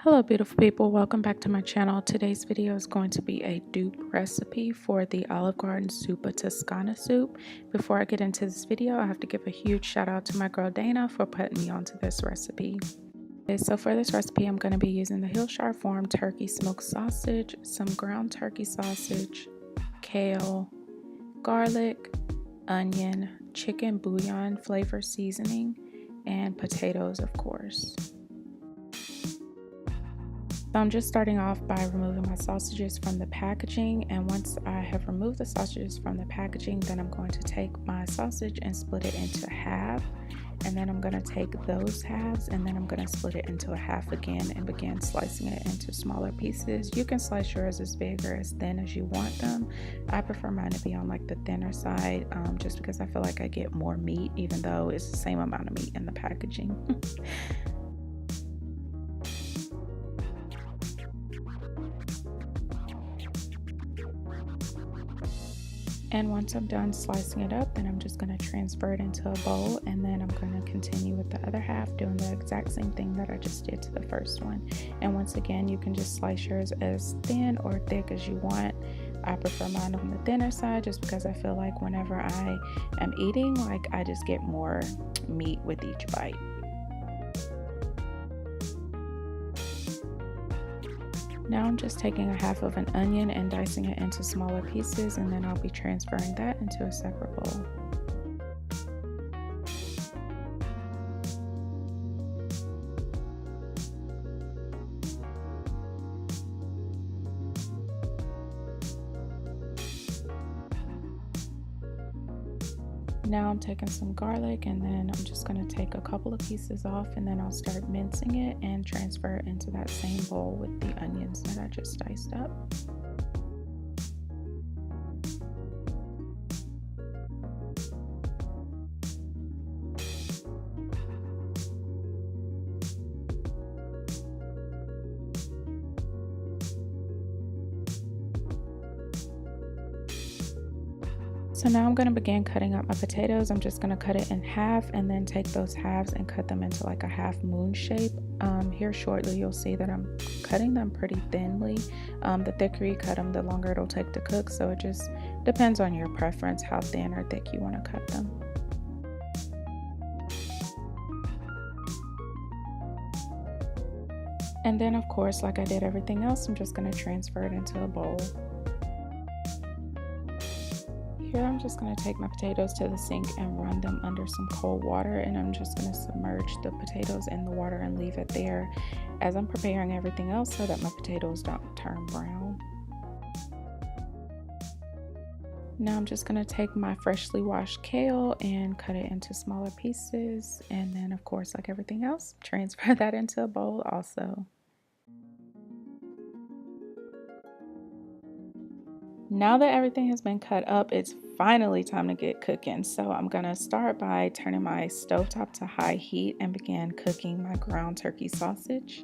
Hello beautiful people, welcome back to my channel. Today's video is going to be a dupe recipe for the Olive Garden Zuppa Toscana soup. Before I get into this video, I have to give a huge shout out to my girl Dana for putting me onto this recipe. Okay, so for this recipe, I'm going to be using the Hillshire Farm turkey smoked sausage, some ground turkey sausage, kale, garlic, onion, chicken bouillon flavor seasoning, and potatoes, of course. So I'm just starting off by removing my sausages from the packaging, and once I have removed the sausages from the packaging, then I'm going to take my sausage and split it into half, and then I'm going to take those halves and then I'm going to split it into a half again and begin slicing it into smaller pieces. You can slice yours as big or as thin as you want them. I prefer mine to be on like the thinner side, just because I feel like I get more meat even though it's the same amount of meat in the packaging. And once I'm done slicing it up, then I'm just going to transfer it into a bowl, and then I'm going to continue with the other half, doing the exact same thing that I just did to the first one. And once again, you can just slice yours as thin or thick as you want. I prefer mine on the thinner side just because I feel like whenever I am eating, like I just get more meat with each bite. Now I'm just taking a half of an onion and dicing it into smaller pieces, and then I'll be transferring that into a separate bowl. Now I'm taking some garlic, and then I'm just going to take a couple of pieces off, and then I'll start mincing it and transfer it into that same bowl with the onions that I just diced up. So now I'm going to begin cutting up my potatoes. I'm just going to cut it in half and then take those halves and cut them into like a half moon shape. Here shortly you'll see that I'm cutting them pretty thinly. The thicker you cut them, the longer it'll take to cook, so it just depends on your preference how thin or thick you want to cut them. And then of course, like I did everything else, I'm just going to transfer it into a bowl. Here I'm just going to take my potatoes to the sink and run them under some cold water, and I'm just going to submerge the potatoes in the water and leave it there as I'm preparing everything else so that my potatoes don't turn brown. Now I'm just going to take my freshly washed kale and cut it into smaller pieces, and then of course, like everything else, transfer that into a bowl also. Now that everything has been cut up, it's finally time to get cooking. So I'm gonna start by turning my stovetop to high heat and begin cooking my ground turkey sausage.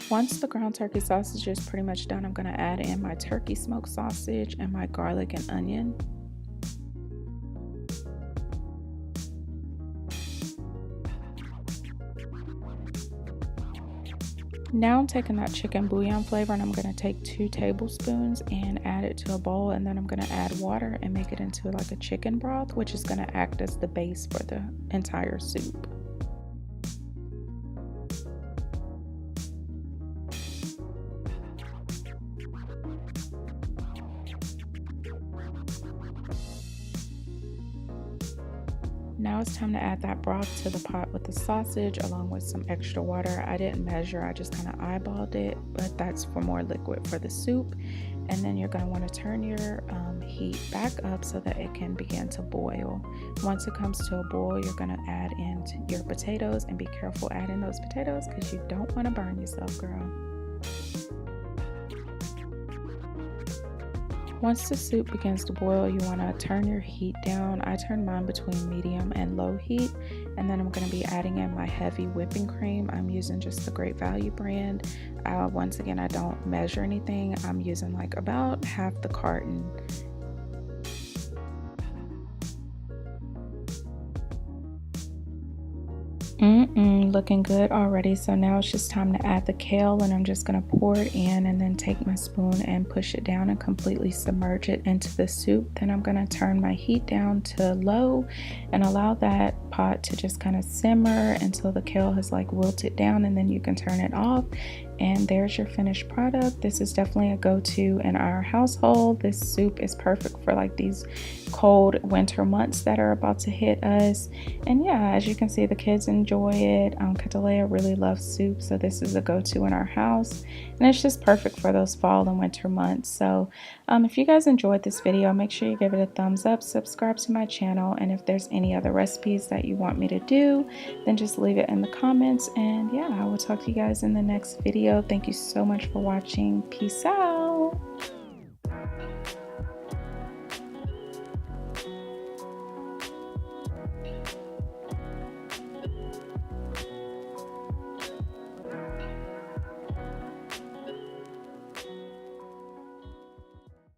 Once the ground turkey sausage is pretty much done, I'm going to add in my turkey smoked sausage and my garlic and onion. Now I'm taking that chicken bouillon flavor and I'm going to take 2 tablespoons and add it to a bowl, and then I'm going to add water and make it into like a chicken broth, which is going to act as the base for the entire soup. Now it's time to add that broth to the pot with the sausage along with some extra water. I didn't measure, I just kind of eyeballed it, but that's for more liquid for the soup. And then you're going to want to turn your heat back up so that it can begin to boil. Once it comes to a boil, you're going to add in your potatoes, and be careful adding those potatoes because you don't want to burn yourself, girl. Once the soup begins to boil, you want to turn your heat down. I turn mine between medium and low heat, And then I'm going to be adding in my heavy whipping cream. I'm using just the Great Value brand. Once again, I don't measure anything. I'm using like about half the carton. Looking good already. So now it's just time to add the kale, and I'm just going to pour it in and then take my spoon and push it down and completely submerge it into the soup. Then I'm going to turn my heat down to low and allow that pot to just kind of simmer until the kale has like wilted down, and then you can turn it off. And there's your finished product. This is definitely a go-to in our household. This soup is perfect for like these cold winter months that are about to hit us. And yeah, as you can see, the kids enjoy it. Katalea really loves soup, so this is a go-to in our house, and it's just perfect for those fall and winter months. So if you guys enjoyed this video, make sure you give it a thumbs up, subscribe to my channel, and if there's any other recipes that you want me to do, then just leave it in the comments. And yeah, I will talk to you guys in the next video. Thank you so much for watching. Peace out.